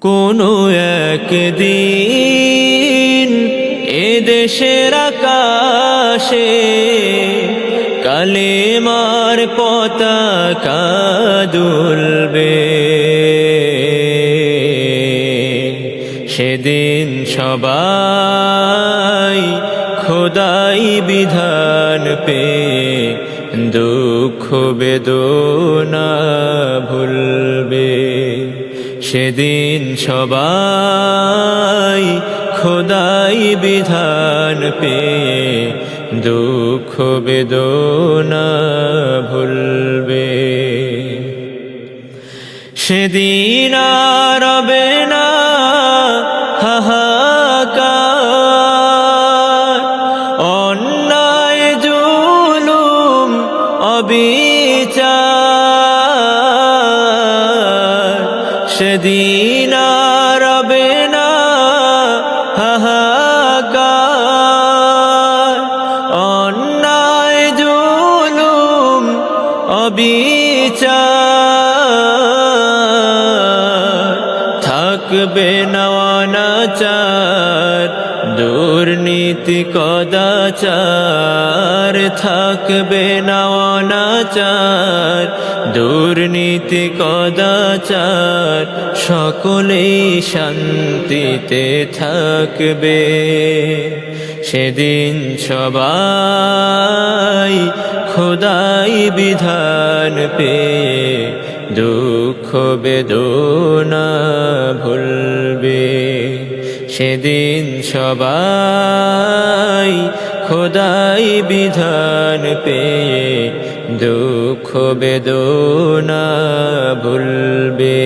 কোনো একদিন এ দেশের আকাশে কালেমার পতাকা দুলবে, সেদিন সবাই খোদাই বিধান পেয়ে দুঃখ বেদনা ভুলবে। সেদিন সবাই খোদাই বিধান পেয়ে দুঃখ বেদনা ভুলবে। সেদিন আর রবে না হাহাকার, অন্যায় জুলুম অবিচার। সেদিন আর রবে না হাহাকার, অন্যায় জুলুম অবিচার। থাকবে না অনাচার, দুর্নীতি কদাচার। থাকবে না অনাচার, দুর্নীতি কদাচার। সকলেই শান্তিতে থাকবে। সেদিন সবাই খোদাই বিধান পেয়ে দুঃখ বেদনা ভুলবে। সেদিন সবাই খোদাই বিধান পেয়ে দুঃখ বেদনা ভুলবে।